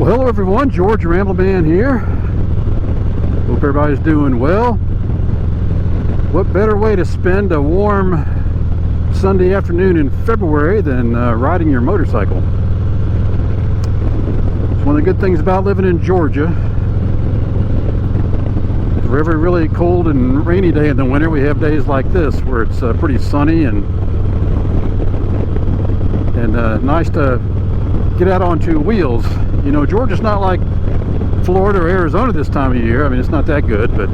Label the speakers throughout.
Speaker 1: Well, hello everyone, George Rambleman here. Hope everybody's doing well. What better way to spend a warm Sunday afternoon in February than riding your motorcycle? It's one of the good things about living in Georgia. For every really cold and rainy day in the winter, we have days like this where it's pretty sunny and nice to get out on two wheels. You know, Georgia's not like Florida or Arizona this time of year. I mean, it's not that good, but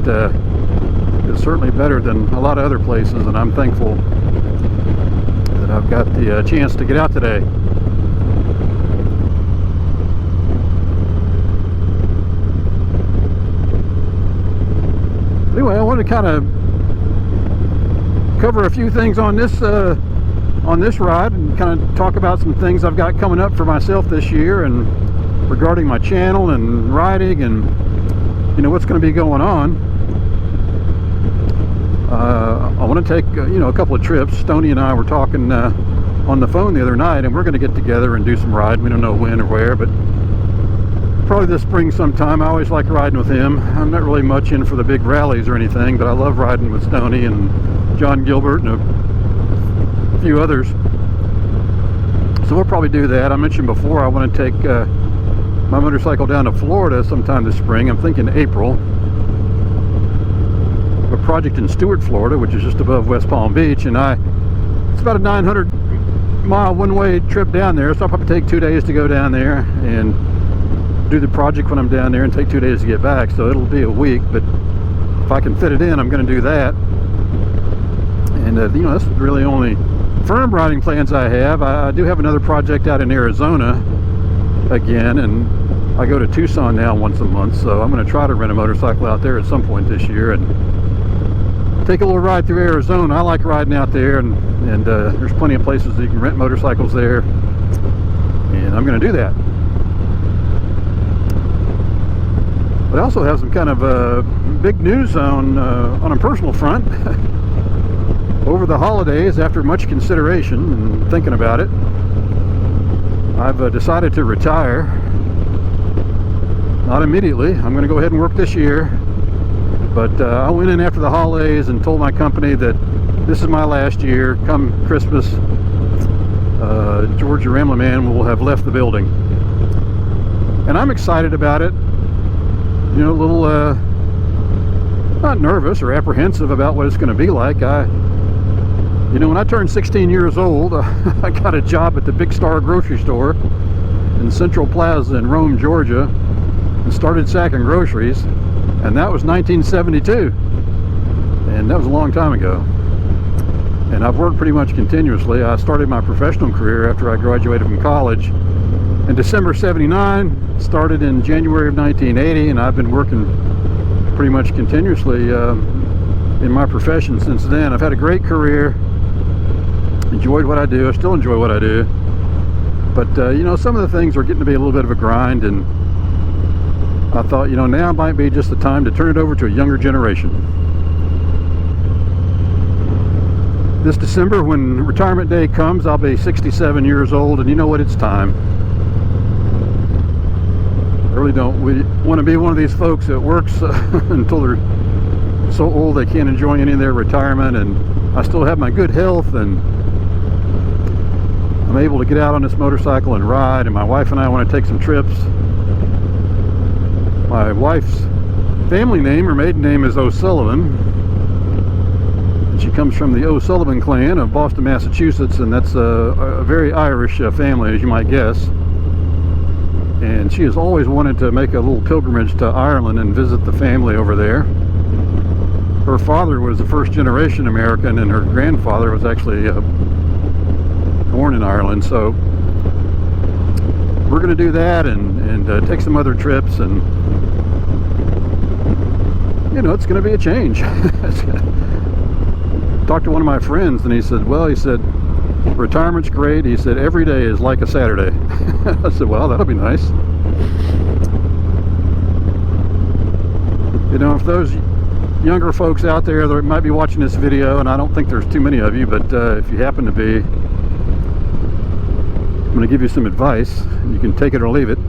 Speaker 1: it's certainly better than a lot of other places, and I'm thankful that I've got the chance to get out today. Anyway, I wanted to kind of cover a few things on this ride and kind of talk about some things I've got coming up for myself this year and regarding my channel and riding and, you know, what's going to be going on. I want to take, you know, a couple of trips. Stoney and I were talking on the phone the other night, and we're going to get together and do some riding. We don't know when or where, but probably this spring sometime. I always like riding with him. I'm not really much in for the big rallies or anything, but I love riding with Stoney and John Gilbert and a few others. So we'll probably do that. I mentioned before I want to take my motorcycle down to Florida sometime this spring. I'm thinking April. A project in Stuart, Florida, which is just above West Palm Beach, and it's about a 900-mile one-way trip down there, so I'll probably take 2 days to go down there and do the project when I'm down there and take 2 days to get back, so it'll be a week, but if I can fit it in, I'm going to do that. And you know, that's really only firm riding plans I have. I do have another project out in Arizona again, and I go to Tucson now once a month, so I'm going to try to rent a motorcycle out there at some point this year and take a little ride through Arizona. I like riding out there, and there's plenty of places that you can rent motorcycles there, and I'm going to do that. But I also have some kind of big news on a personal front. Over the holidays, after much consideration and thinking about it, I've decided to retire. Not immediately. I'm going to go ahead and work this year, but I went in after the holidays and told my company that this is my last year. Come Christmas, George Rambleman will have left the building, and I'm excited about it. You know, a little not nervous or apprehensive about what it's going to be like. You know, when I turned 16 years old, I got a job at the Big Star grocery store in Central Plaza in Rome, Georgia, and started sacking groceries, and that was 1972, and that was a long time ago. And I've worked pretty much continuously. I started my professional career after I graduated from college in December '79, started in January of 1980, and I've been working pretty much continuously in my profession since then. I've had a great career. Enjoyed what I do. I still enjoy what I do, but you know, some of the things are getting to be a little bit of a grind, and I thought, you know, now might be just the time to turn it over to a younger generation. This December, when retirement day comes, I'll be 67 years old, and you know what, it's time. I really don't want to be one of these folks that works until they're so old they can't enjoy any of their retirement, and I still have my good health, and I'm able to get out on this motorcycle and ride, and my wife and I want to take some trips. My wife's family name, her maiden name, is O'Sullivan, and she comes from the O'Sullivan clan of Boston, Massachusetts, and that's a very Irish family, as you might guess. And she has always wanted to make a little pilgrimage to Ireland and visit the family over there. Her father was a first-generation American, and her grandfather was actually born in Ireland, so we're going to do that and take some other trips, and you know, it's going to be a change. Talked to one of my friends, and he said, well, he said, retirement's great. He said, every day is like a Saturday. I said, well, that'll be nice. You know, if those younger folks out there that might be watching this video, and I don't think there's too many of you, but if you happen to be, I'm going to give you some advice. You can take it or leave it.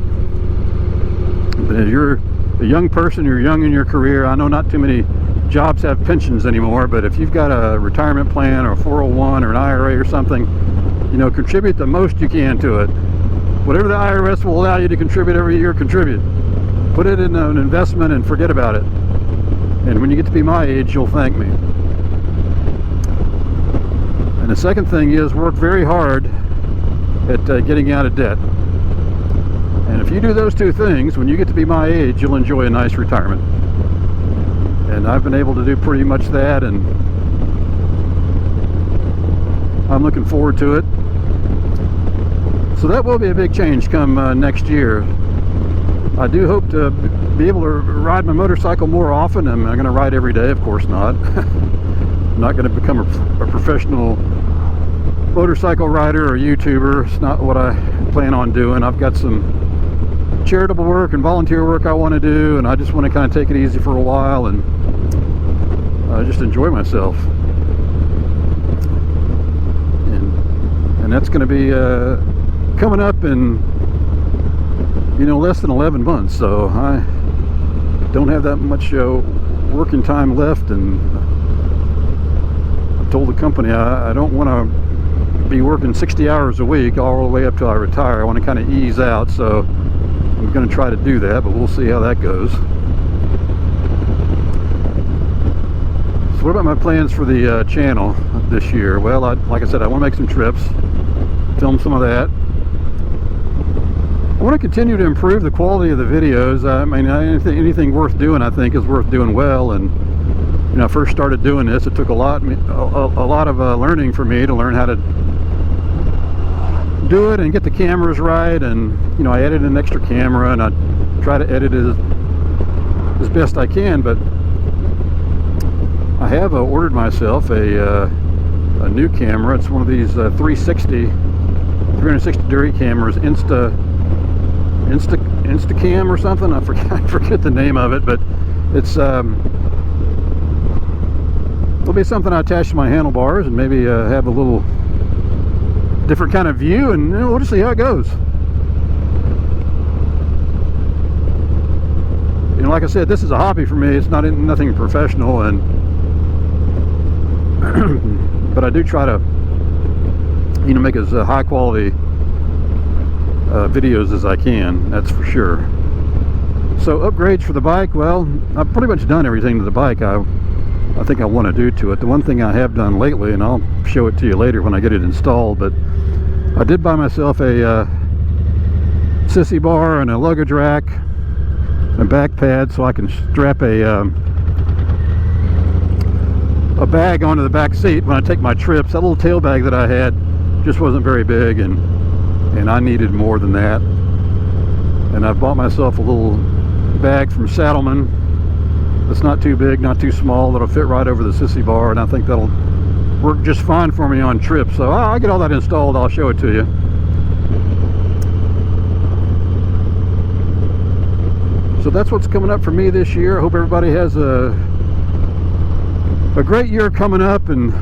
Speaker 1: But as you're a young person, you're young in your career, I know not too many jobs have pensions anymore, but if you've got a retirement plan or a 401 or an IRA or something, you know, contribute the most you can to it. Whatever the IRS will allow you to contribute every year, contribute. Put it in an investment and forget about it. And when you get to be my age, you'll thank me. And the second thing is work very hard at getting out of debt. And if you do those two things, when you get to be my age, you'll enjoy a nice retirement. And I've been able to do pretty much that, and I'm looking forward to it. So that will be a big change come next year. I do hope to be able to ride my motorcycle more often. Am I going to ride every day? Of course not. I'm not going to become a professional motorcycle rider or YouTuber. It's not what I plan on doing. I've got some charitable work and volunteer work I want to do, and I just want to kind of take it easy for a while and just enjoy myself. And that's going to be coming up in, you know, less than 11 months. So I don't have that much working time left, and I told the company I don't want to be working 60 hours a week all the way up till I retire. I want to kind of ease out, so I'm going to try to do that, but we'll see how that goes. So what about my plans for the channel this year? Well, like I said, I want to make some trips, film some of that. I want to continue to improve the quality of the videos. I mean, anything worth doing, I think, is worth doing well. And when I first started doing this, it took a lot of learning for me to learn how to do it and get the cameras right. And you know, I added an extra camera, and I try to edit it as best I can. But I have ordered myself a new camera. It's one of these 360 degree cameras, Instacam or something. I forget the name of it, but it's it'll be something I attach to my handlebars and maybe have a little different kind of view, and you know, we'll just see how it goes. You know, like I said, this is a hobby for me. It's nothing professional, and but I do try to, you know, make as high quality videos as I can, that's for sure. So upgrades for the bike, well, I've pretty much done everything to the bike I think I want to do to it. The one thing I have done lately, and I'll show it to you later when I get it installed, but I did buy myself a sissy bar and a luggage rack, a back pad, so I can strap a bag onto the back seat when I take my trips. That little tail bag that I had just wasn't very big, and I needed more than that. And I bought myself a little bag from Saddlemen that's not too big, not too small, that'll fit right over the sissy bar, and I think that'll work just fine for me on trips. So I'll get all that installed, I'll show it to you. So that's what's coming up for me this year. I hope everybody has a great year coming up, and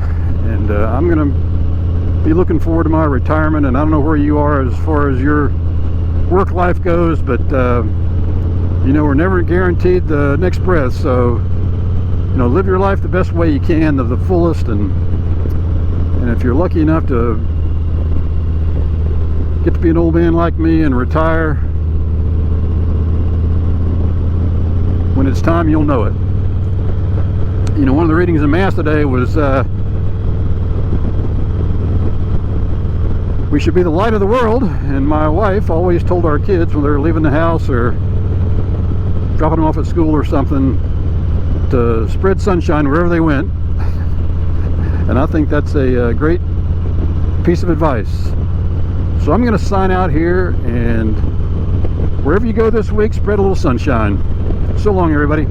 Speaker 1: I'm gonna be looking forward to my retirement. And I don't know where you are as far as your work life goes, but you know, we're never guaranteed the next breath, so you know, live your life the best way you can, to the fullest. And if you're lucky enough to get to be an old man like me and retire, when it's time, you'll know it. You know, one of the readings in Mass today was we should be the light of the world, and my wife always told our kids when they're leaving the house or dropping them off at school or something to spread sunshine wherever they went. And I think that's a great piece of advice. So I'm going to sign out here, and wherever you go this week, spread a little sunshine. So long, everybody.